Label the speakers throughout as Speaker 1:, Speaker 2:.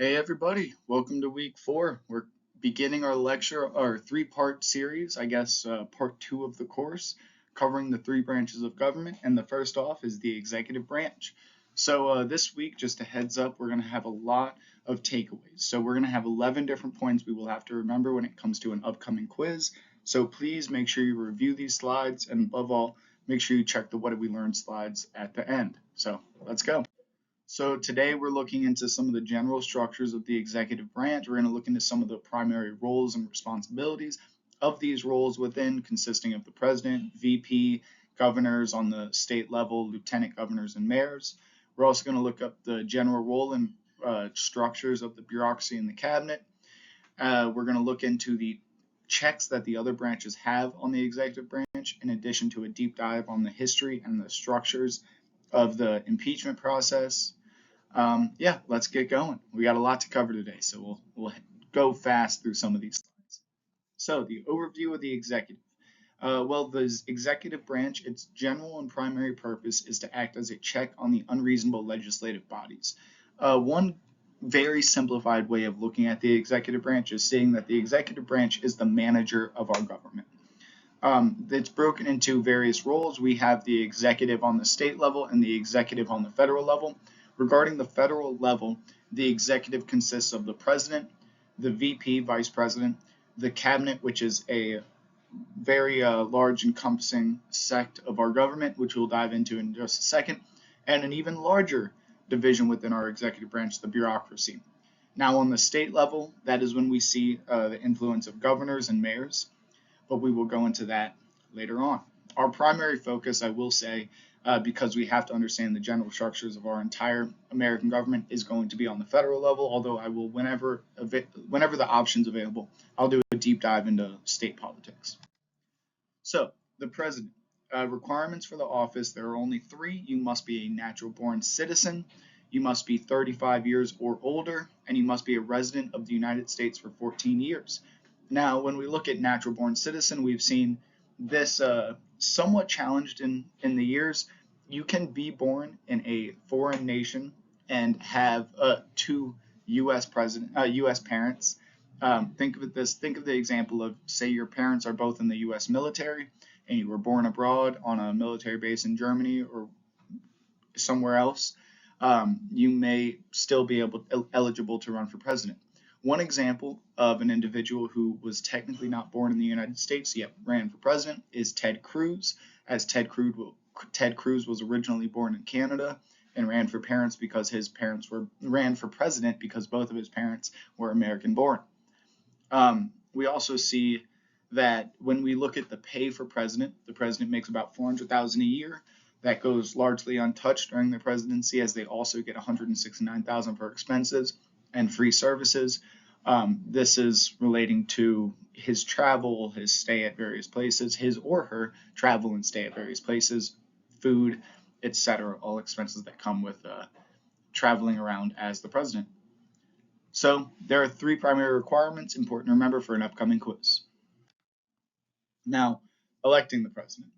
Speaker 1: Hey everybody, welcome to week 4. We're beginning our lecture, our three-part series, part 2 of the course, covering the three branches of government, and the first off is the executive branch. So this week, just a heads up, we're going to have a lot of takeaways. So we're going to have 11 different points we will have to remember when it comes to an upcoming quiz. So please make sure you review these slides, and above all, make sure you check the what did we learn slides at the end. So let's go. So today we're looking into some of the general structures of the executive branch. We're going to look into some of the primary roles and responsibilities of these roles within, consisting of the president, VP, governors on the state level, lieutenant governors, and mayors. We're also going to look up the general role and structures of the bureaucracy in the cabinet. We're going to look into the checks that the other branches have on the executive branch, in addition to a deep dive on the history and the structures of the impeachment process. Yeah, let's get going. We got a lot to cover today, so we'll go fast through some of these slides. So the overview of the executive. The executive branch, its general and primary purpose is to act as a check on the unreasonable legislative bodies. One very simplified way of looking at the executive branch is saying that the executive branch is the manager of our government. It's broken into various roles. We have the executive on the state level and the executive on the federal level. Regarding the federal level, the executive consists of the president, the VP, vice president, the cabinet, which is a very large encompassing sect of our government, which we'll dive into in just a second, and an even larger division within our executive branch, the bureaucracy. Now, on the state level, that is when we see the influence of governors and mayors, but we will go into that later on. Our primary focus, I will say, because we have to understand the general structures of our entire American government, is going to be on the federal level, although I will, whenever the option's available, I'll do a deep dive into state politics. So, the president. Requirements for the office, there are only 3. You must be a natural born citizen, you must be 35 years or older, and you must be a resident of the United States for 14 years. Now, when we look at natural born citizen, we've seen this somewhat challenged in the years. You can be born in a foreign nation and have 2 U.S. parents. Think of the example of, say, your parents are both in the U.S. military and you were born abroad on a military base in Germany or somewhere else. You may still be eligible to run for president. One example of an individual who was technically not born in the United States yet ran for president is Ted Cruz, as Ted Cruz was originally born in Canada and ran for president because both of his parents were American born. We also see that when we look at the pay for president, the president makes about $400,000 a year. That goes largely untouched during the presidency, as they also get $169,000 for expenses and free services. This is relating to his travel, his stay at various places, his or her travel and stay at various places, food, etc., all expenses that come with traveling around as the president. So there are 3 primary requirements important to remember for an upcoming quiz. Now, electing the president.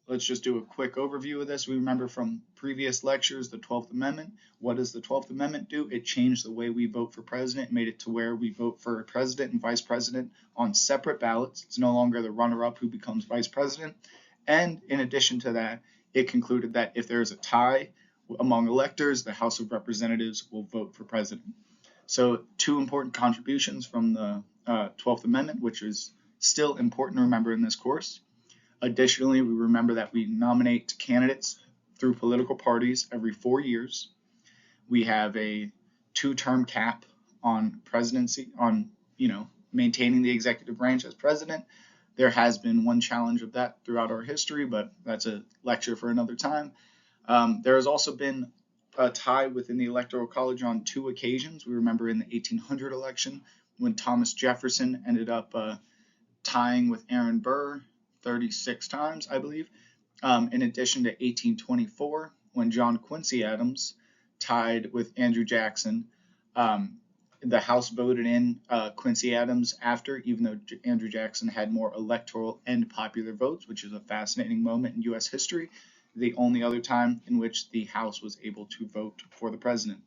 Speaker 1: Let's just do a quick overview of this. We remember from previous lectures the 12th Amendment. What does the 12th Amendment do? It changed the way we vote for president, made it to where we vote for president and vice president on separate ballots. It's no longer the runner-up who becomes vice president. And in addition to that, it concluded that if there is a tie among electors, the House of Representatives will vote for president. So 2 important contributions from the 12th Amendment, which is still important to remember in this course. Additionally, we remember that we nominate candidates through political parties every 4 years. We have a 2-term cap on presidency, on maintaining the executive branch as president. There has been one challenge of that throughout our history, but that's a lecture for another time. There has also been a tie within the Electoral College on 2 occasions. We remember in the 1800 election when Thomas Jefferson ended up tying with Aaron Burr 36 times, I believe, in addition to 1824 when John Quincy Adams tied with Andrew Jackson. The House voted in Quincy Adams after, even though Andrew Jackson had more electoral and popular votes, which is a fascinating moment in U.S. history. The only other time in which the House was able to vote for the president.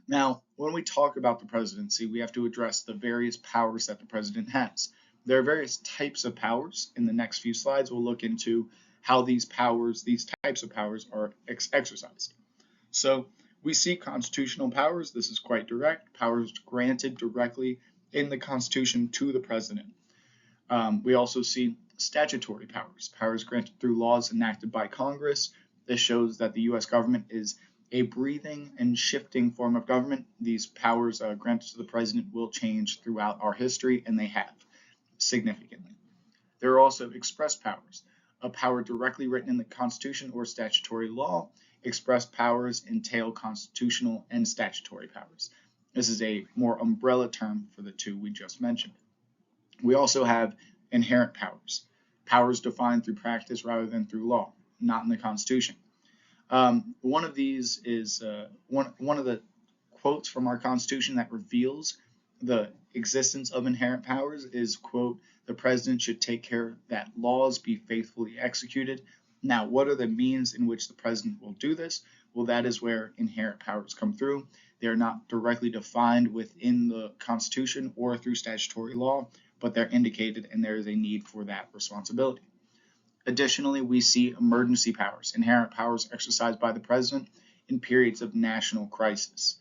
Speaker 1: Now, when we talk about the presidency, we have to address the various powers that the president has. There are various types of powers. In the next few slides, we'll look into how these types of powers are exercised. So we see constitutional powers. This is quite direct. Powers granted directly in the Constitution to the president. We also see statutory powers, powers granted through laws enacted by Congress. This shows that the U.S. government is a breathing and shifting form of government. These powers granted to the president will change throughout our history, and they have significantly. There are also express powers, a power directly written in the Constitution or statutory law. Express powers entail constitutional and statutory powers. This is a more umbrella term for the two we just mentioned. We also have inherent powers, powers defined through practice rather than through law, not in the Constitution. One of these is one of the quotes from our Constitution that reveals the existence of inherent powers is, quote, "The president should take care that laws be faithfully executed." Now, what are the means in which the president will do this? Well, that is where inherent powers come through. They are not directly defined within the Constitution or through statutory law, but they're indicated, and there is a need for that responsibility. Additionally, we see emergency powers, inherent powers exercised by the president in periods of national crisis.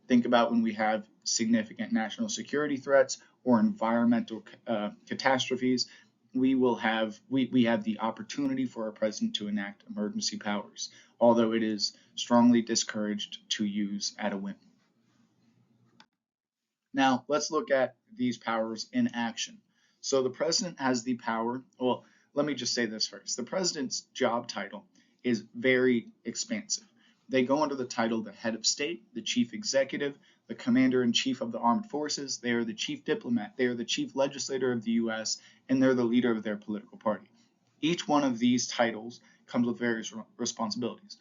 Speaker 1: Think about when we have significant national security threats or environmental catastrophes. We have the opportunity for our president to enact emergency powers, although it is strongly discouraged to use at a whim. Now, let's look at these powers in action. So the president has the power, well, let me just say this first. The president's job title is very expansive. They go under the title the head of state, the chief executive, the commander-in-chief of the armed forces. They are the chief diplomat. They are the chief legislator of the U.S., and they're the leader of their political party. Each one of these titles comes with various responsibilities.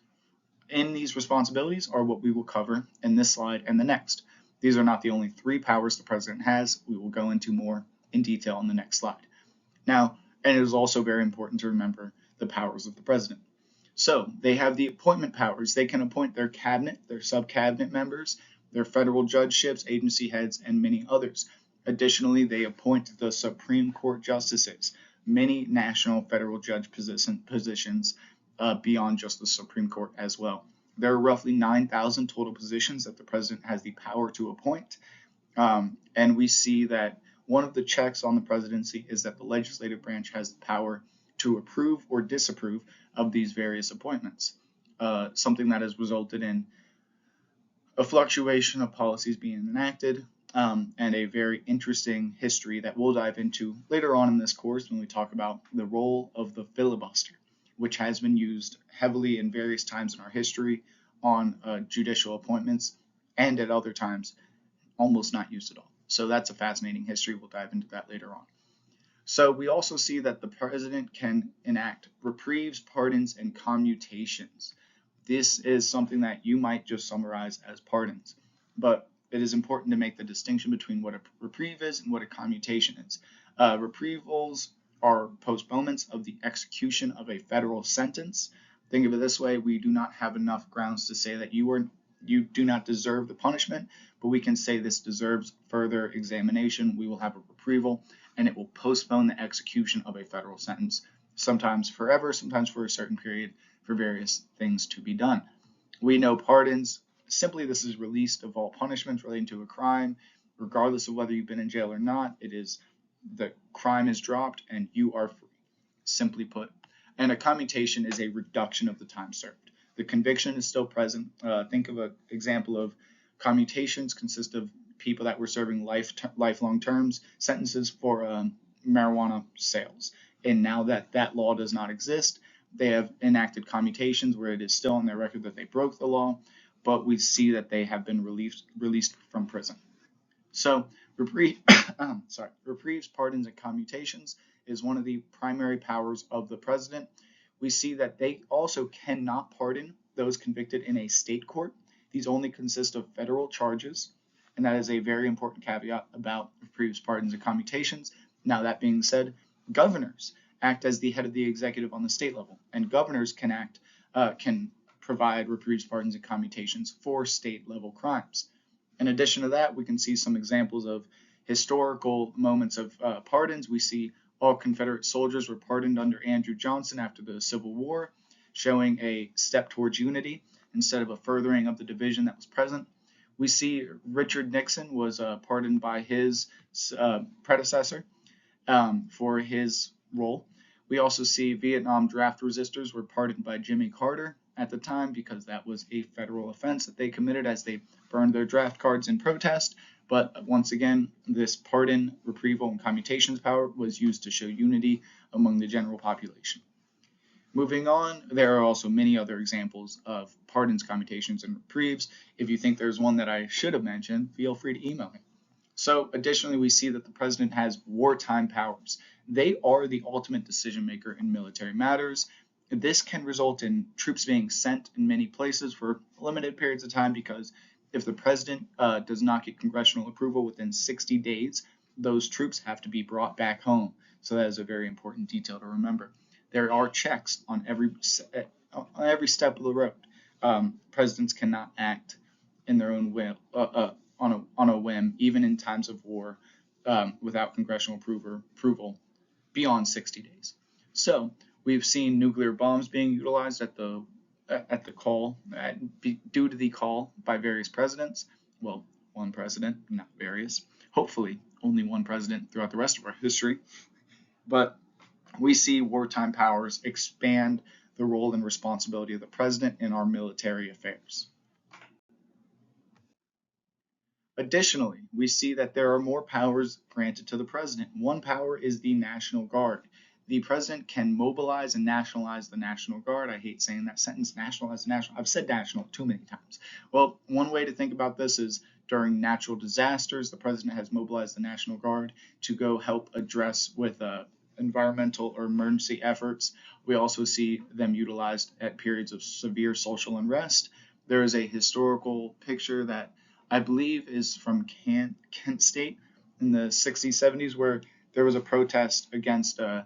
Speaker 1: In these responsibilities are what we will cover in this slide and the next. These are not the only three powers the president has. We will go into more in detail in the next slide. Now, and it is also very important to remember the powers of the president. So they have the appointment powers. They can appoint their cabinet, their sub-cabinet members, their federal judgeships, agency heads, and many others. Additionally, they appoint the Supreme Court justices, many national federal judge positions beyond just the Supreme Court as well. There are roughly 9,000 total positions that the president has the power to appoint. And we see that one of the checks on the presidency is that the legislative branch has the power to approve or disapprove of these various appointments, something that has resulted in a fluctuation of policies being enacted, and a very interesting history that we'll dive into later on in this course when we talk about the role of the filibuster, which has been used heavily in various times in our history on judicial appointments, and at other times almost not used at all. So that's a fascinating history. We'll dive into that later on. So we also see that the president can enact reprieves, pardons, and commutations. This is something that you might just summarize as pardons, but it is important to make the distinction between what a reprieve is and what a commutation is. Reprievals are postponements of the execution of a federal sentence. Think of it this way: we do not have enough grounds to say that you do not deserve the punishment, but we can say this deserves further examination. We will have a reprieval, and it will postpone the execution of a federal sentence, sometimes forever, sometimes for a certain period, for various things to be done. We know pardons. Simply, this is released of all punishments relating to a crime, regardless of whether you've been in jail or not. It is the crime is dropped and you are free, simply put. And a commutation is a reduction of the time served. The conviction is still present. Think of an example of commutations consist of people that were serving lifelong terms, sentences for marijuana sales. And now that that law does not exist, they have enacted commutations where it is still on their record that they broke the law, but we see that they have been released from prison. So reprieves, pardons, and commutations is one of the primary powers of the president. We see that they also cannot pardon those convicted in a state court. These only consist of federal charges, and that is a very important caveat about reprieves, pardons, and commutations. Now, that being said, governors act as the head of the executive on the state level, and governors can provide reprieves, pardons, and commutations for state-level crimes. In addition to that, we can see some examples of historical moments of pardons. We see all Confederate soldiers were pardoned under Andrew Johnson after the Civil War, showing a step towards unity instead of a furthering of the division that was present. We see Richard Nixon was pardoned by his predecessor for his role. We also see Vietnam draft resistors were pardoned by Jimmy Carter at the time because that was a federal offense that they committed as they burned their draft cards in protest. But once again, this pardon, reprieval, and commutations power was used to show unity among the general population. Moving on, there are also many other examples of pardons, commutations, and reprieves. If you think there's one that I should have mentioned, feel free to email me. So additionally, we see that the president has wartime powers. They are the ultimate decision maker in military matters. This can result in troops being sent in many places for limited periods of time because if the president does not get congressional approval within 60 days, those troops have to be brought back home. So that is a very important detail to remember. There are checks on every step of the road. Presidents cannot act in their own will, on a whim, even in times of war, without congressional approval beyond 60 days. So we've seen nuclear bombs being utilized due to the call by various presidents. Well, one president, not various. Hopefully, only one president throughout the rest of our history. But we see wartime powers expand the role and responsibility of the president in our military affairs. Additionally, we see that there are more powers granted to the president. One power is the National Guard. The president can mobilize and nationalize the National Guard. I hate saying that sentence, nationalize the national. I've said national too many times. Well, one way to think about this is during natural disasters, the president has mobilized the National Guard to go help address with environmental or emergency efforts. We also see them utilized at periods of severe social unrest. There is a historical picture that I believe is from Kent State in the 60s, 70s, where there was a protest against the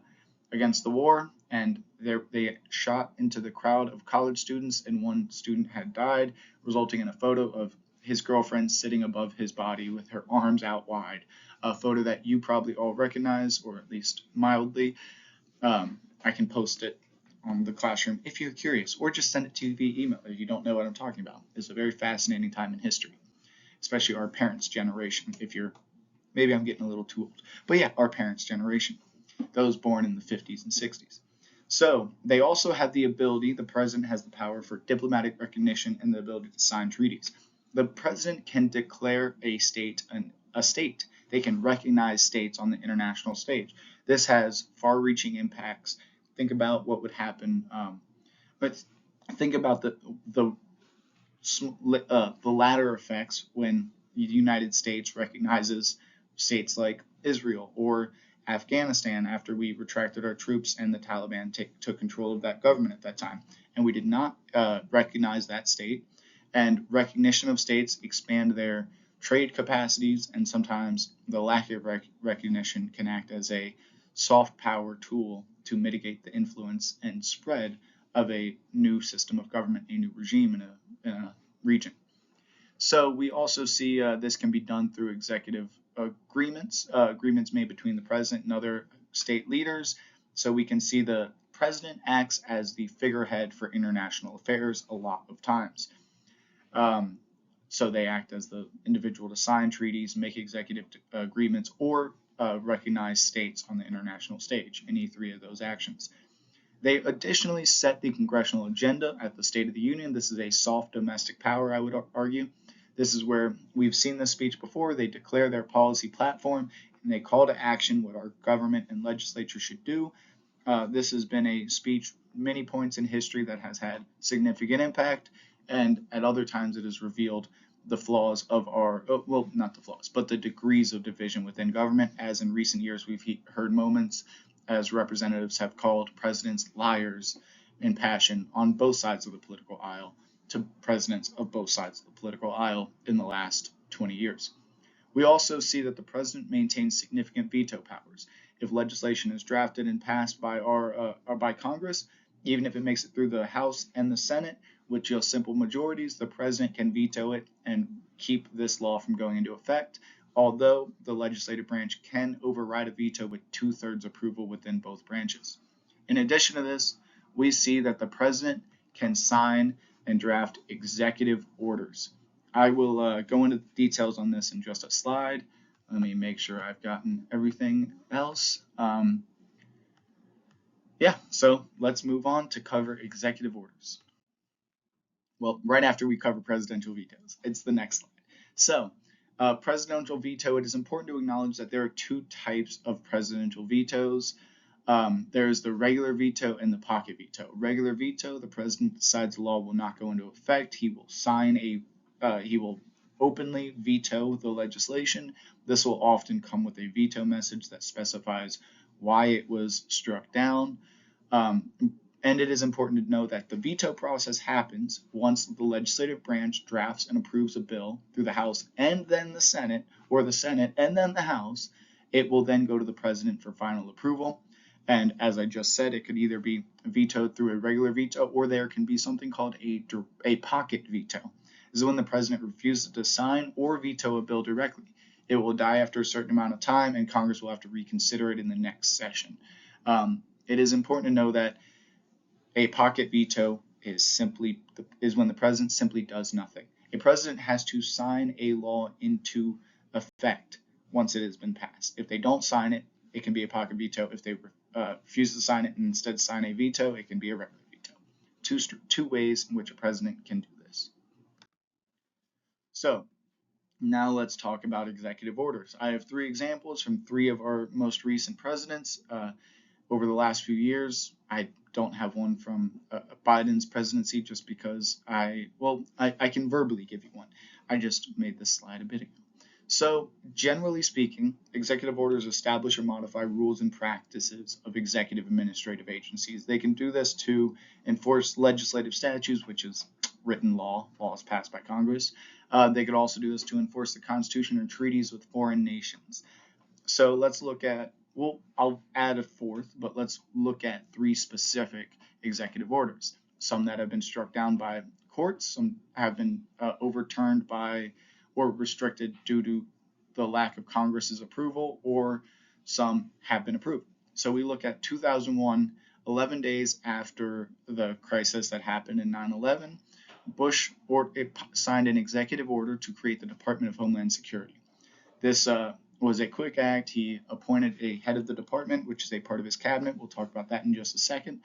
Speaker 1: war, and they shot into the crowd of college students, and one student had died, resulting in a photo of his girlfriend sitting above his body with her arms out wide, a photo that you probably all recognize, or at least mildly. I can post it on the classroom if you're curious, or just send it to you via email if you don't know what I'm talking about. It's a very fascinating time in history, especially our parents' generation. Maybe I'm getting a little too old, but yeah, our parents' generation, those born in the 50s and 60s. So they also have the ability, the president has the power for diplomatic recognition and the ability to sign treaties. The president can declare a state a state. They can recognize states on the international stage. This has far-reaching impacts. Think about what would happen, but think about the latter effects when the United States recognizes states like Israel or Afghanistan after we retracted our troops and the Taliban took control of that government at that time. And we did not recognize that state. And recognition of states expand their trade capacities, and sometimes the lack of recognition can act as a soft power tool to mitigate the influence and spread of a new system of government, a new regime in a region. So we also see this can be done through executive agreements made between the president and other state leaders. So we can see the president acts as the figurehead for international affairs a lot of times. So they act as the individual to sign treaties, make executive agreements, or recognize states on the international stage, any three of those actions. They additionally set the congressional agenda at the State of the Union. This is a soft domestic power, I would argue. This is where we've seen this speech before. They declare their policy platform and they call to action what our government and legislature should do. This has been a speech many points in history that has had significant impact, and at other times it has revealed the flaws of well, not the flaws, but the degrees of division within government, as in recent years we've heard moments as representatives have called presidents liars in passion on both sides of the political aisle to presidents of both sides of the political aisle in the last 20 years. We also see that the president maintains significant veto powers. If legislation is drafted and passed by by Congress, even if it makes it through the House and the Senate, with just simple majorities, the president can veto it and keep this law from going into effect, although the legislative branch can override a veto with 2/3 approval within both branches. In addition to this, we see that the president can sign and draft executive orders. I will go into details on this in just a slide. Let me make sure I've gotten everything else. So let's move on to cover executive orders. Well, right after we cover presidential vetoes, it's the next slide. So, presidential veto, it is important to acknowledge that there are two types of presidential vetoes. There's the regular veto and the pocket veto. Regular veto, the president decides the law will not go into effect. He will openly veto the legislation. This will often come with a veto message that specifies why it was struck down. And it is important to know that the veto process happens once the legislative branch drafts and approves a bill through the House and then the Senate, or the Senate and then the House. It will then go to the president for final approval. And as I just said, it could either be vetoed through a regular veto, or there can be something called a pocket veto. This is when the president refuses to sign or veto a bill directly. It will die after a certain amount of time, and Congress will have to reconsider it in the next session. It is important to know that a pocket veto is when the president simply does nothing. A president has to sign a law into effect once it has been passed. If they don't sign it, it can be a pocket veto. If they refuse to sign it and instead sign a veto, it can be a regular veto. Two ways in which a president can do this. So now let's talk about executive orders. I have 3 examples from 3 of our most recent presidents over the last few years. I don't have one from Biden's presidency just because I can verbally give you one. I just made this slide a bit ago. So generally speaking, executive orders establish or modify rules and practices of executive administrative agencies. They can do this to enforce legislative statutes, which is written laws passed by Congress. They could also do this to enforce the Constitution or treaties with foreign nations. So let's look at, I'll add a 4th, but let's look at 3 specific executive orders. Some that have been struck down by courts, some have been overturned by or restricted due to the lack of Congress's approval, or some have been approved. So we look at 2001, 11 days after the crisis that happened in 9/11, Bush signed an executive order to create the Department of Homeland Security. This was a quick act. He appointed a head of the department, which is a part of his cabinet. We'll talk about that in just a second.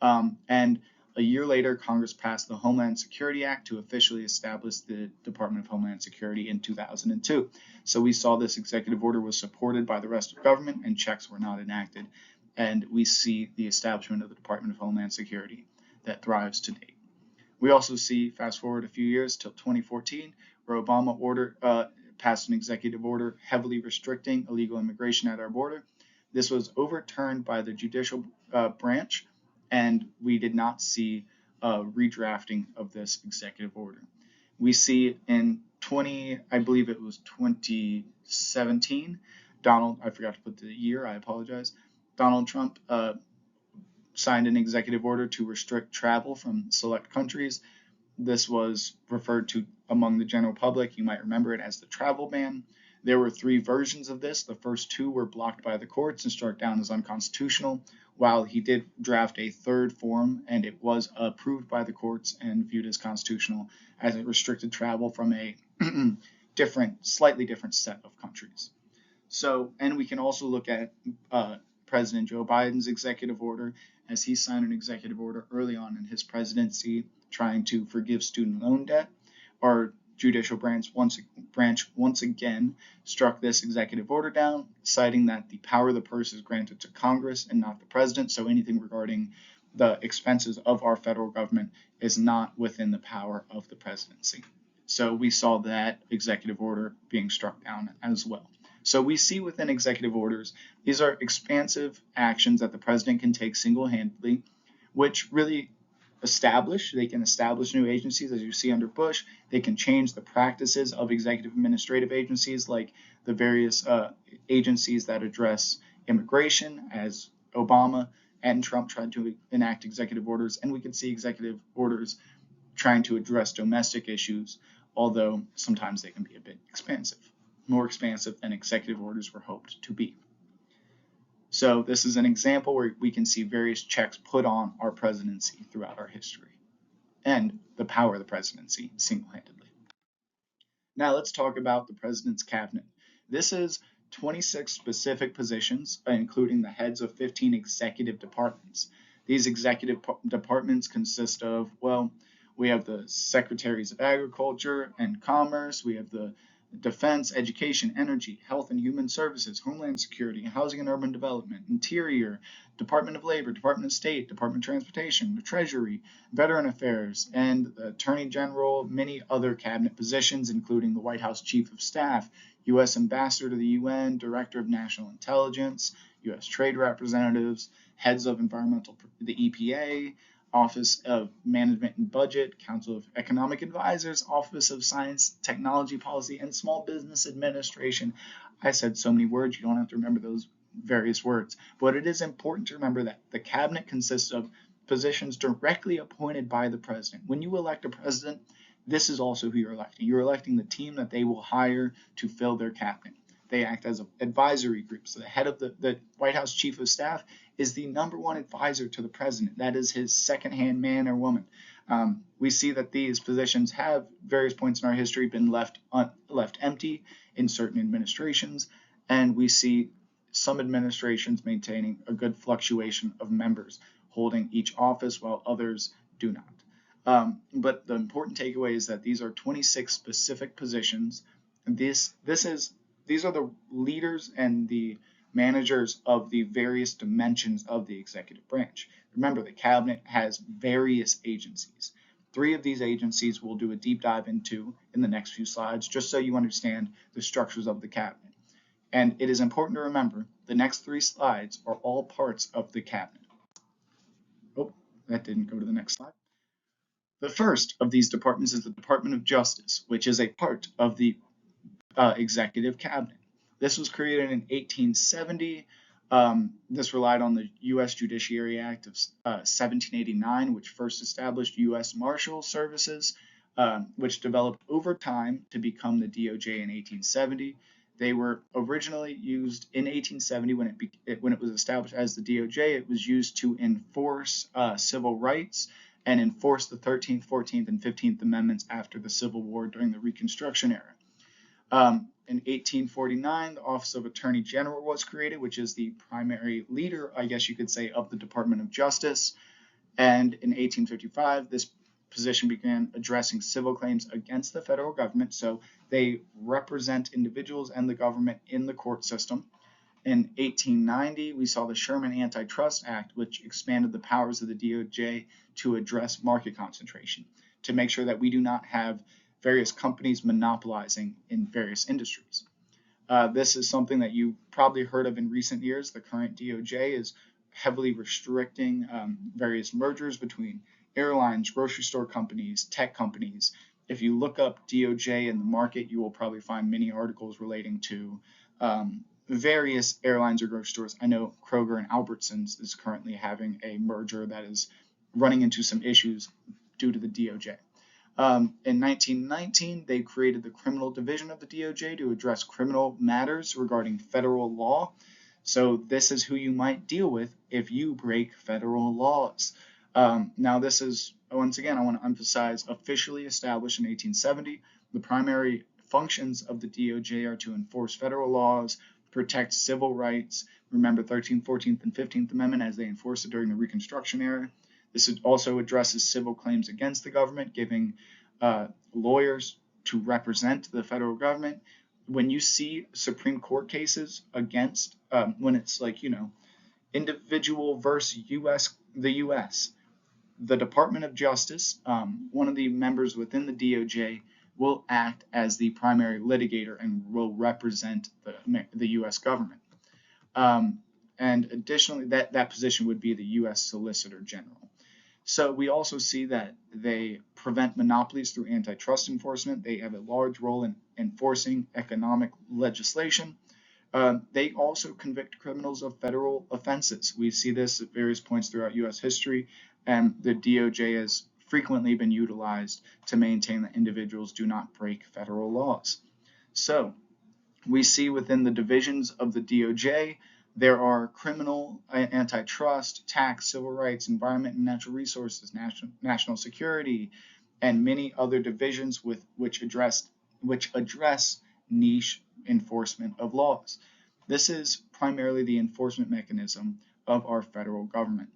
Speaker 1: And a year later, Congress passed the Homeland Security Act to officially establish the Department of Homeland Security in 2002. So we saw this executive order was supported by the rest of government and checks were not enacted. And we see the establishment of the Department of Homeland Security that thrives to date. We also see, fast forward a few years till 2014, where Obama passed an executive order heavily restricting illegal immigration at our border. This was overturned by the judicial branch, and we did not see a redrafting of this executive order. We see in 2017, I forgot to put the year, I apologize, Donald Trump signed an executive order to restrict travel from select countries. This was referred to among the general public. You might remember it as the travel ban. There were 3 versions of this. The first 2 were blocked by the courts and struck down as unconstitutional, while he did draft a 3rd form, and it was approved by the courts and viewed as constitutional, as it restricted travel from a slightly different set of countries. So, and we can also look at President Joe Biden's executive order, as he signed an executive order early on in his presidency trying to forgive student loan debt. Our judicial branch once again struck this executive order down, citing that the power of the purse is granted to Congress and not the president. So anything regarding the expenses of our federal government is not within the power of the presidency. So we saw that executive order being struck down as well. So we see within executive orders, these are expansive actions that the president can take single-handedly, which really they can establish new agencies, as you see under Bush. They can change the practices of executive administrative agencies, like the various agencies that address immigration, as Obama and Trump tried to enact executive orders. And we can see executive orders trying to address domestic issues, although sometimes they can be a bit expansive, more expansive than executive orders were hoped to be. So this is an example where we can see various checks put on our presidency throughout our history and the power of the presidency single-handedly. Now let's talk about the president's cabinet. This is 26 specific positions, including the heads of 15 executive departments. These executive departments consist of, well, we have the secretaries of agriculture and commerce, we have the defense, education, energy, health and human services, homeland security, housing and urban development, interior, Department of Labor, Department of State, Department of Transportation, the Treasury, Veteran Affairs, and the Attorney General, many other cabinet positions, including the White House Chief of Staff, U.S. Ambassador to the UN, Director of National Intelligence, U.S. Trade Representatives, heads of the EPA, Office of Management and Budget, Council of Economic Advisors, Office of Science, Technology Policy, and Small Business Administration. I said so many words, you don't have to remember those various words, but it is important to remember that the cabinet consists of positions directly appointed by the president. When you elect a president, this is also who you're electing. You're electing the team that they will hire to fill their cabinet. They act as an advisory group. So the head of the White House Chief of Staff is the #1 advisor to the president. That is his second-hand man or woman. We see that these positions have various points in our history been left empty in certain administrations, and we see some administrations maintaining a good fluctuation of members holding each office while others do not. But the important takeaway is that these are 26 specific positions. These are the leaders and the managers of the various dimensions of the executive branch. Remember, the cabinet has various agencies. 3 of these agencies we'll do a deep dive into in the next few slides, just so you understand the structures of the cabinet. And it is important to remember the next 3 slides are all parts of the cabinet. Oh, that didn't go to the next slide. The first of these departments is the Department of Justice, which is a part of the executive cabinet. This was created in 1870. This relied on the U.S. Judiciary Act of 1789, which first established U.S. Marshal Services, which developed over time to become the DOJ in 1870. They were originally used in 1870 when it was established as the DOJ. It was used to enforce civil rights and enforce the 13th, 14th, and 15th Amendments after the Civil War during the Reconstruction era. In 1849, the Office of Attorney General was created, which is the primary leader, I guess you could say, of the Department of Justice. And in 1855, this position began addressing civil claims against the federal government. So they represent individuals and the government in the court system. In 1890, we saw the Sherman Antitrust Act, which expanded the powers of the DOJ to address market concentration, to make sure that we do not have various companies monopolizing in various industries. This is something that you probably heard of in recent years. The current DOJ is heavily restricting various mergers between airlines, grocery store companies, tech companies. If you look up DOJ in the market, you will probably find many articles relating to various airlines or grocery stores. I know Kroger and Albertsons is currently having a merger that is running into some issues due to the DOJ. In 1919, they created the Criminal Division of the DOJ to address criminal matters regarding federal law. So this is who you might deal with if you break federal laws. Now this is, once again, I want to emphasize, officially established in 1870. The primary functions of the DOJ are to enforce federal laws, protect civil rights. Remember 13th, 14th, and 15th Amendment as they enforced it during the Reconstruction era. This also addresses civil claims against the government, giving lawyers to represent the federal government. When you see Supreme Court cases against, when it's like, individual versus the U.S., the Department of Justice, one of the members within the DOJ, will act as the primary litigator and will represent the U.S. government. And additionally, that position would be the U.S. Solicitor General. So we also see that they prevent monopolies through antitrust enforcement. They have a large role in enforcing economic legislation. They also convict criminals of federal offenses. We see this at various points throughout U.S. history, and the DOJ has frequently been utilized to maintain that individuals do not break federal laws. So we see within the divisions of the DOJ, there are criminal, antitrust, tax, civil rights, environment and natural resources, national security, and many other divisions which address niche enforcement of laws. This is primarily the enforcement mechanism of our federal government.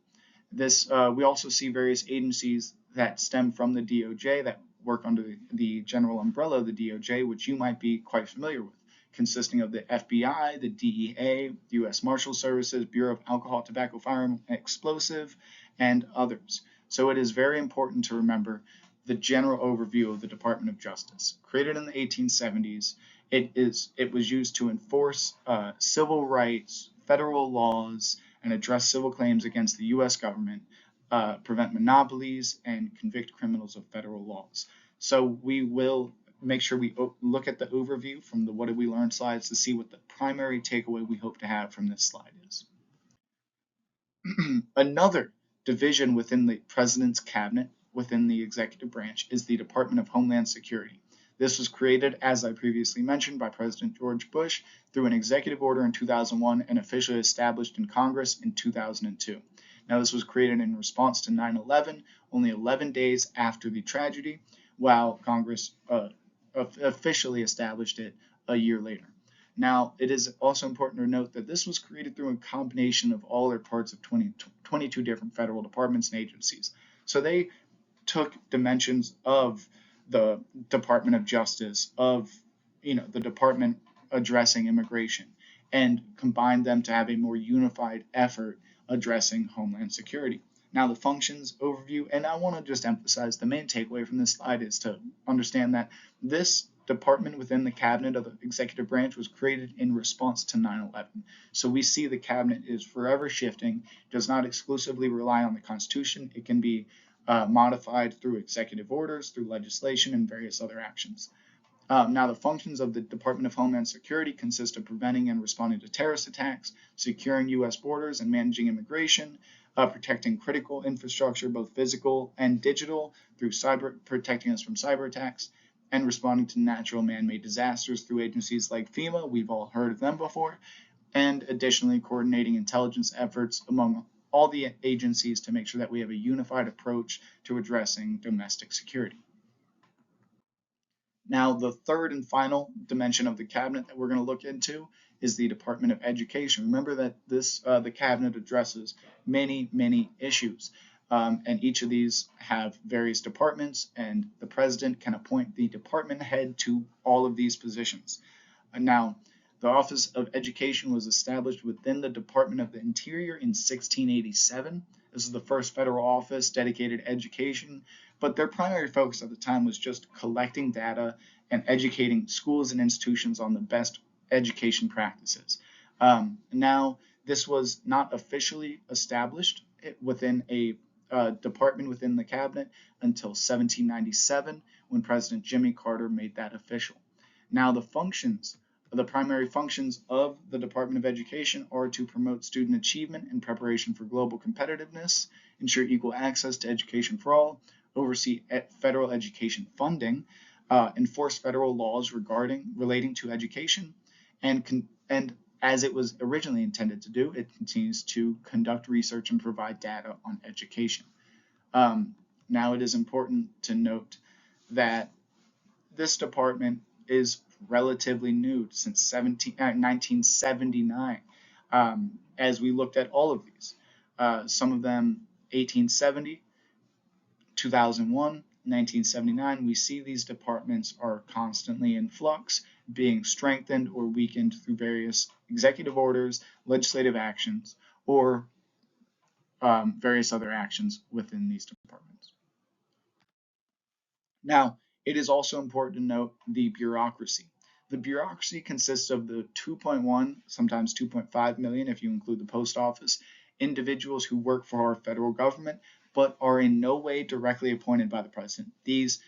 Speaker 1: We also see various agencies that stem from the DOJ that work under the general umbrella of the DOJ, which you might be quite familiar with, consisting of the FBI, the DEA, the U.S. Marshal Services, Bureau of Alcohol, Tobacco, Firearm, Explosive, and others. So it is very important to remember the general overview of the Department of Justice. Created in the 1870s, it was used to enforce civil rights, federal laws, and address civil claims against the U.S. government, prevent monopolies, and convict criminals of federal laws. So we will make sure we look at the overview from the What Did We Learn slides to see what the primary takeaway we hope to have from this slide is. Another division within the President's Cabinet, within the executive branch, is the Department of Homeland Security. This was created, as I previously mentioned, by President George Bush through an executive order in 2001 and officially established in Congress in 2002. Now, this was created in response to 9/11, only 11 days after the tragedy, while Congress officially established it a year later. Now, it is also important to note that this was created through a combination of all or parts of 22 different federal departments and agencies. So they took dimensions of the Department of Justice, of the department addressing immigration, and combined them to have a more unified effort addressing Homeland Security. Now, the functions overview, and I want to just emphasize the main takeaway from this slide is to understand that this department within the cabinet of the executive branch was created in response to 9/11. So we see the cabinet is forever shifting, does not exclusively rely on the Constitution. It can be modified through executive orders, through legislation, and various other actions. Now, the functions of the Department of Homeland Security consist of preventing and responding to terrorist attacks, securing U.S. borders and managing immigration, protecting critical infrastructure, both physical and digital, through protecting us from cyber attacks, and responding to natural man-made disasters through agencies like FEMA. We've all heard of them before, and additionally coordinating intelligence efforts among all the agencies to make sure that we have a unified approach to addressing domestic security. Now, the third and final dimension of the cabinet that we're going to look into is the Department of Education. Remember that the cabinet addresses many issues, and each of these have various departments, and the president can appoint the department head to all of these positions. Now, the Office of Education was established within the Department of the Interior in 1687. This is the first federal office dedicated to education, but their primary focus at the time was just collecting data and educating schools and institutions on the best education practices. Now, this was not officially established within a department within the cabinet until 1797, when President Jimmy Carter made that official. Now, the primary functions of the Department of Education are to promote student achievement and preparation for global competitiveness, ensure equal access to education for all, oversee federal education funding, enforce federal laws relating to education, and as it was originally intended to do, it continues to conduct research and provide data on education. Now, it is important to note that this department is relatively new since 1979. As we looked at all of these, some of them 1870, 2001, 1979, we see these departments are constantly in flux, being strengthened or weakened through various executive orders, legislative actions, or various other actions within these departments. Now, it is also important to note the bureaucracy. The bureaucracy consists of the 2.1, sometimes 2.5 million if you include the post office, individuals who work for our federal government, but are in no way directly appointed by the president. These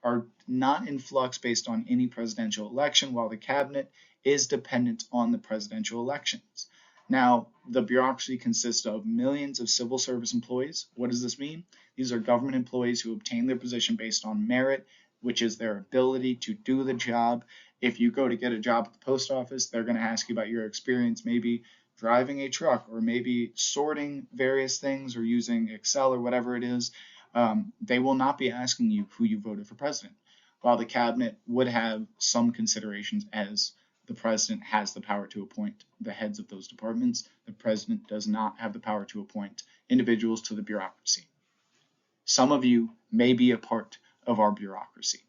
Speaker 1: are not in flux based on any presidential election, while the cabinet is dependent on the presidential elections. Now, the bureaucracy consists of millions of civil service employees. What does this mean? These are government employees who obtain their position based on merit, which is their ability to do the job. If you go to get a job at the post office, they're going to ask you about your experience, maybe driving a truck or maybe sorting various things or using Excel or whatever it is. They will not be asking you who you voted for president, while the cabinet would have some considerations as the president has the power to appoint the heads of those departments. The president does not have the power to appoint individuals to the bureaucracy. Some of you may be a part of our bureaucracy.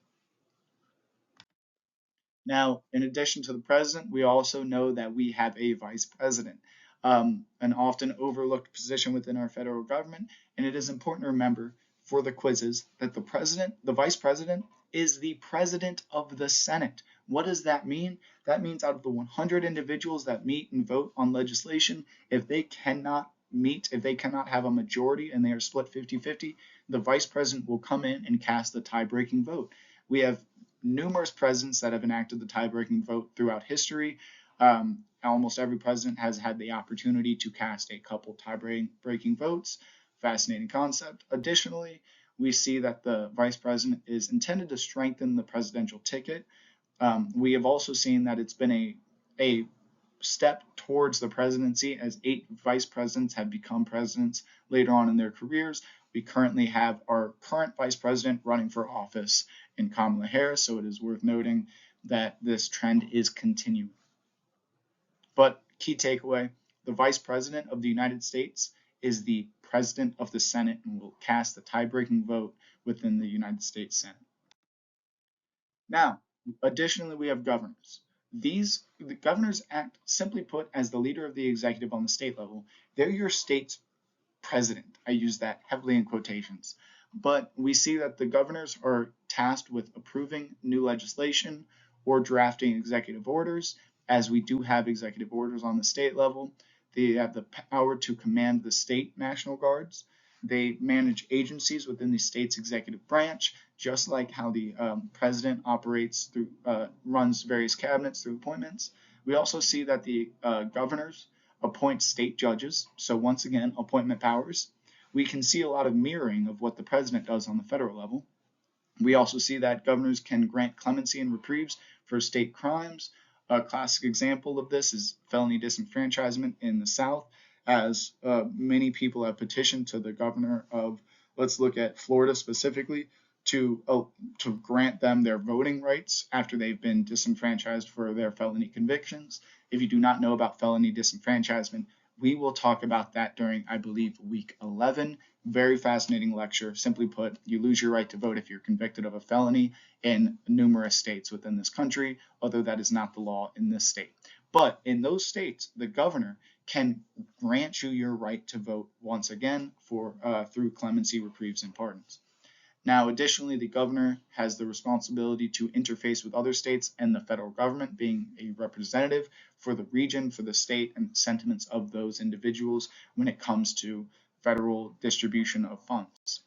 Speaker 1: Now, in addition to the president, we also know that we have a vice president, an often overlooked position within our federal government. And it is important to remember for the quizzes that the vice president, is the president of the Senate. What does that mean? That means out of the 100 individuals that meet and vote on legislation, if they cannot have a majority and they are split 50-50, the vice president will come in and cast the tie-breaking vote. We have numerous presidents that have enacted the tie-breaking vote throughout history. Almost every president has had the opportunity to cast a couple tie-breaking votes. Fascinating concept. Additionally, we see that the vice president is intended to strengthen the presidential ticket. We have also seen that it's been a step towards the presidency, as 8 vice presidents have become presidents later on in their careers. We currently have our current vice president running for office in Kamala Harris, so it is worth noting that this trend is continuing. But key takeaway, the vice president of the United States is the president of the Senate and will cast the tie-breaking vote within the United States Senate. Now, additionally, we have governors. The governors act, simply put, as the leader of the executive on the state level. They're your state's president. I use that heavily in quotations. But we see that the governors are tasked with approving new legislation or drafting executive orders, as we do have executive orders on the state level. They have the power to command the state National Guards. They manage agencies within the state's executive branch, just like how the president operates through, runs various cabinets through appointments. We also see that the governors appoint state judges, so once again, appointment powers. We can see a lot of mirroring of what the president does on the federal level. We also see that governors can grant clemency and reprieves for state crimes. A classic example of this is felony disenfranchisement in the South, as many people have petitioned to the governor of, let's look at Florida specifically, to grant them their voting rights after they've been disenfranchised for their felony convictions. If you do not know about felony disenfranchisement, we will talk about that during, I believe, week 11. Very fascinating lecture. Simply put, you lose your right to vote if you're convicted of a felony in numerous states within this country, although that is not the law in this state. But in those states, the governor can grant you your right to vote once again through clemency, reprieves, and pardons. Now, additionally, the governor has the responsibility to interface with other states and the federal government, being a representative for the region, for the state, and the sentiments of those individuals when it comes to federal distribution of funds.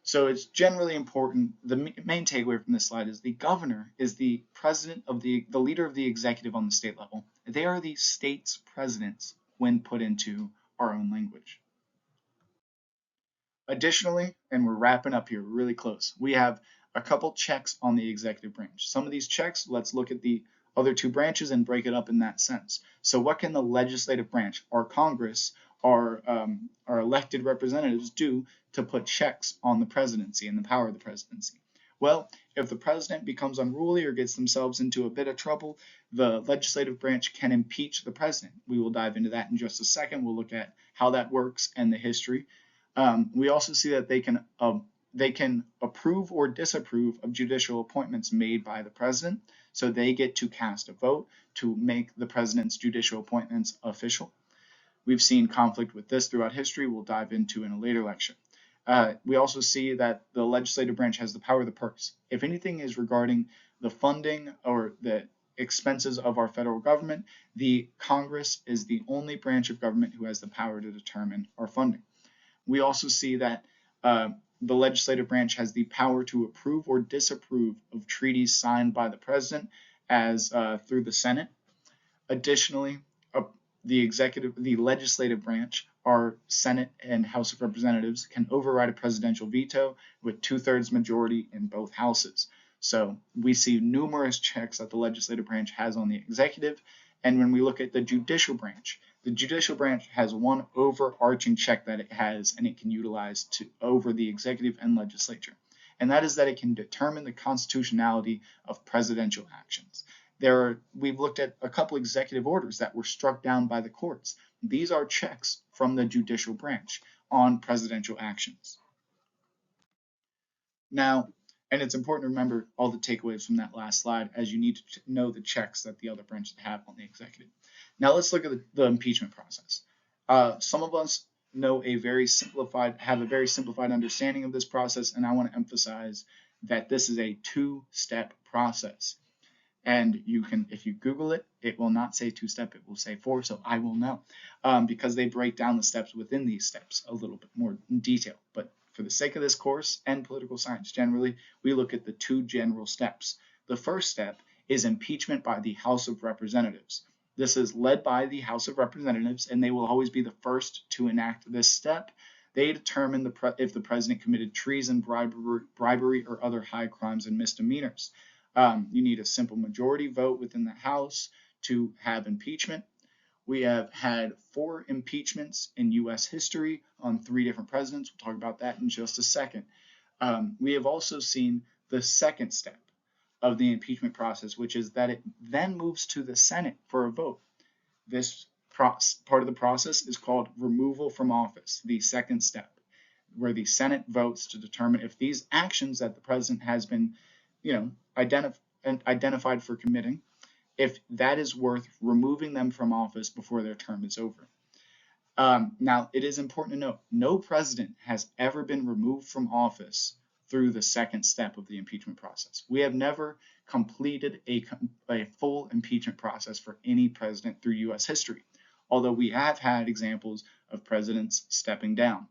Speaker 1: So it's generally important. The main takeaway from this slide is the governor is the president of the leader of the executive on the state level. They are the state's presidents when put into our own language. Additionally, and we're wrapping up here really close, we have a couple checks on the executive branch. Some of these checks, let's look at the other 2 branches and break it up in that sense. So what can the legislative branch, our Congress, our elected representatives do to put checks on the presidency and the power of the presidency? Well, if the president becomes unruly or gets themselves into a bit of trouble, the legislative branch can impeach the president. We will dive into that in just a second. We'll look at how that works and the history. We also see that they can approve or disapprove of judicial appointments made by the president, so they get to cast a vote to make the president's judicial appointments official. We've seen conflict with this throughout history. We'll dive into in a later lecture. We also see that the legislative branch has the power of the purse. If anything is regarding the funding or the expenses of our federal government, the Congress is the only branch of government who has the power to determine our funding. We also see that the legislative branch has the power to approve or disapprove of treaties signed by the president as through the Senate. Additionally, the legislative branch, our Senate and House of Representatives, can override a presidential veto with 2/3 majority in both houses. So we see numerous checks that the legislative branch has on the executive. And when we look at the judicial branch has one overarching check that it has and it can utilize over the executive and legislature. And that is that it can determine the constitutionality of presidential actions. We've looked at a couple executive orders that were struck down by the courts. These are checks from the judicial branch on presidential actions. Now, and it's important to remember all the takeaways from that last slide, as you need to know the checks that the other branches have on the executive. Now let's look at the impeachment process. Some of us have a very simplified understanding of this process, and I want to emphasize that this is a two-step process. And if you Google it, it will not say two-step, it will say four, so I will know, because they break down the steps within these steps a little bit more in detail. But for the sake of this course and political science generally, we look at the two general steps. The first step is impeachment by the House of Representatives. This is led by the House of Representatives, and they will always be the first to enact this step. They determine if the president committed treason, bribery, or other high crimes and misdemeanors. You need a simple majority vote within the House to have impeachment. We have had 4 impeachments in U.S. history on 3 different presidents. We'll talk about that in just a second. We have also seen the second step of the impeachment process, which is that it then moves to the Senate for a vote. This part of the process is called removal from office, the second step, where the Senate votes to determine if these actions that the president has been identified for committing, if that is worth removing them from office before their term is over. Now, it is important to note, no president has ever been removed from office through the second step of the impeachment process. We have never completed a full impeachment process for any president through U.S. history, although we have had examples of presidents stepping down.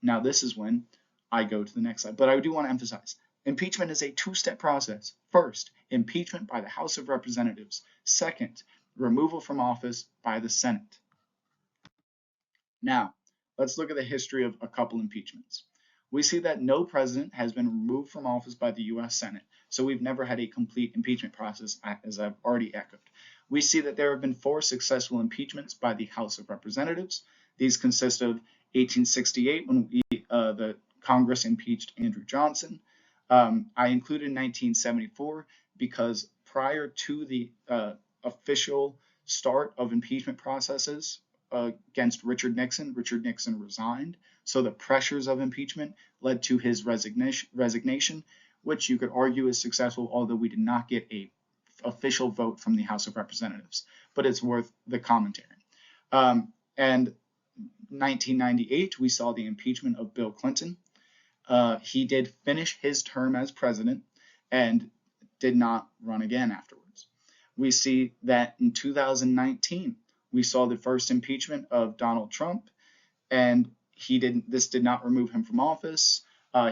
Speaker 1: Now, this is when I go to the next slide, but I do want to emphasize, impeachment is a two-step process. First, impeachment by the House of Representatives. Second, removal from office by the Senate. Now, let's look at the history of a couple impeachments. We see that no president has been removed from office by the U.S. Senate, so we've never had a complete impeachment process, as I've already echoed. We see that there have been 4 successful impeachments by the House of Representatives. These consist of 1868, when the Congress impeached Andrew Johnson. I included 1974 because prior to the official start of impeachment processes against Richard Nixon resigned. So the pressures of impeachment led to his resignation, which you could argue is successful, although we did not get an official vote from the House of Representatives. But it's worth the commentary. And 1998, we saw the impeachment of Bill Clinton. He did finish his term as president and did not run again afterwards. We see that in 2019, we saw the first impeachment of Donald Trump, and this did not remove him from office.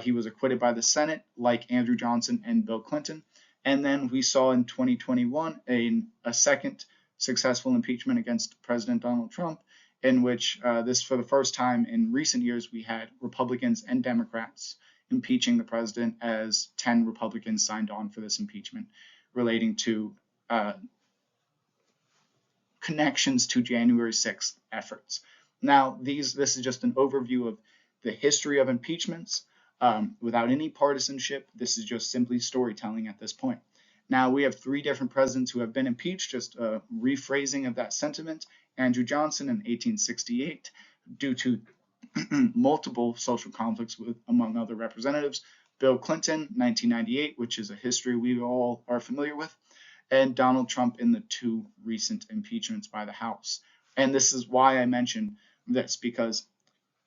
Speaker 1: He was acquitted by the Senate, like Andrew Johnson and Bill Clinton. And then we saw in 2021 a second successful impeachment against President Donald Trump, in which this, for the first time in recent years, we had Republicans and Democrats impeaching the president, as 10 Republicans signed on for this impeachment relating to connections to January 6th efforts. Now, this is just an overview of the history of impeachments without any partisanship. This is just simply storytelling at this point. Now, we have 3 different presidents who have been impeached, just a rephrasing of that sentiment. Andrew Johnson in 1868, due to multiple social conflicts among other representatives. Bill Clinton, 1998, which is a history we all are familiar with. And Donald Trump in the 2 recent impeachments by the House. And this is why I mention this, because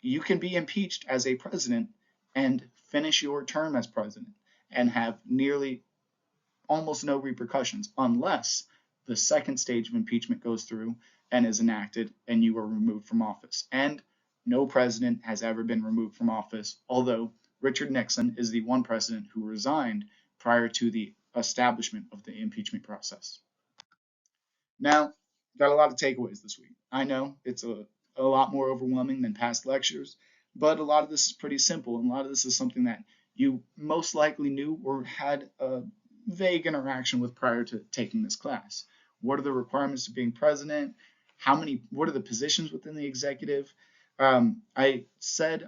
Speaker 1: you can be impeached as a president and finish your term as president and have almost no repercussions, unless the second stage of impeachment goes through and is enacted and you are removed from office. And no president has ever been removed from office, although Richard Nixon is the one president who resigned prior to the establishment of the impeachment process. Now, got a lot of takeaways this week. I know it's a lot more overwhelming than past lectures, but a lot of this is pretty simple, and a lot of this is something that you most likely knew or had a vague interaction with prior to taking this class. What are the requirements of being president? What are the positions within the executive? I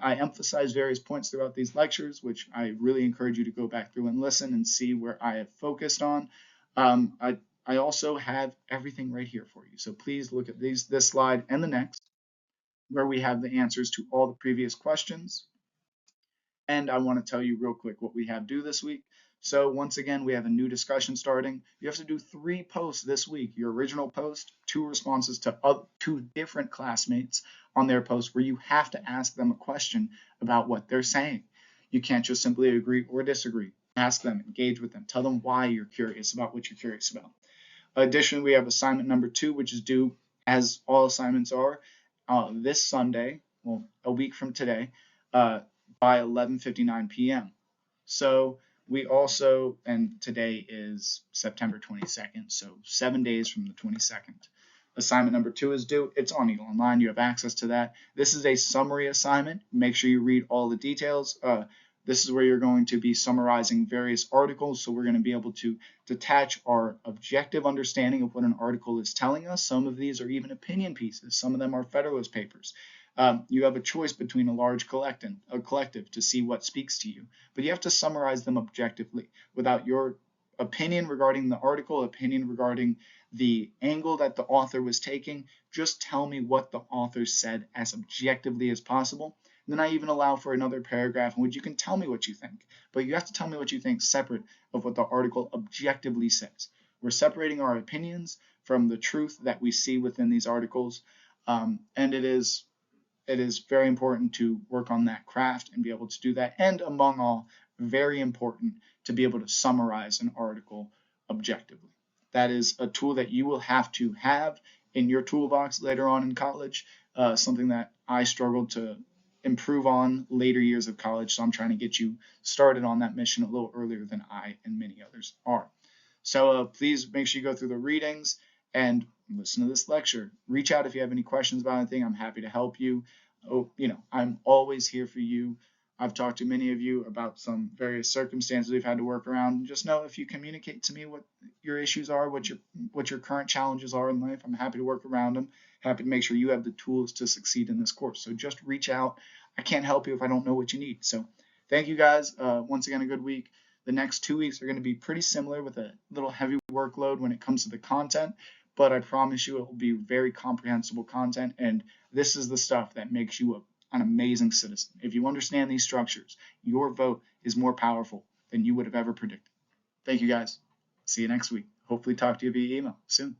Speaker 1: emphasized various points throughout these lectures, which I really encourage you to go back through and listen and see where I have focused on. I also have everything right here for you. So please look at this slide and the next, where we have the answers to all the previous questions. And I want to tell you real quick what we have due this week. So once again, we have a new discussion starting. You have to do 3 posts this week. Your original post, 2 responses to 2 different classmates on their post, where you have to ask them a question about what they're saying. You can't just simply agree or disagree. Ask them, engage with them, tell them why you're curious about what you're curious about. Additionally, we have assignment number 2, which is due, as all assignments are, this Sunday, well, a week from today, by 11:59 p.m. So we also, and today is September 22nd, so 7 days from the 22nd. Assignment number 2 is due. It's on Eagle Online. You have access to that. This is a summary assignment. Make sure you read all the details. This is where you're going to be summarizing various articles. So we're going to be able to detach our objective understanding of what an article is telling us. Some of these are even opinion pieces. Some of them are Federalist Papers. You have a choice between a large collective to see what speaks to you, but you have to summarize them objectively without your opinion regarding the article, opinion regarding the angle that the author was taking. Just tell me what the author said as objectively as possible. And then I even allow for another paragraph in which you can tell me what you think, but you have to tell me what you think separate of what the article objectively says. We're separating our opinions from the truth that we see within these articles, and it is very important to work on that craft and be able to do that. And among all, very important to be able to summarize an article objectively. That is a tool that you will have to have in your toolbox later on in college, something that I struggled to improve on later years of college. So I'm trying to get you started on that mission a little earlier than I and many others are. So please make sure you go through the readings and listen to this lecture. Reach out if you have any questions about anything. I'm happy to help you. I'm always here for you. I've talked to many of you about some various circumstances we've had to work around. Just know, if you communicate to me what your issues are, what your current challenges are in life, I'm happy to work around them. Happy to make sure you have the tools to succeed in this course. So just reach out. I can't help you if I don't know what you need. So thank you guys. Once again, a good week. The next 2 weeks are going to be pretty similar, with a little heavy workload when it comes to the content, but I promise you it will be very comprehensible content, and this is the stuff that makes you an amazing citizen. If you understand these structures, your vote is more powerful than you would have ever predicted. Thank you guys. See you next week. Hopefully talk to you via email soon.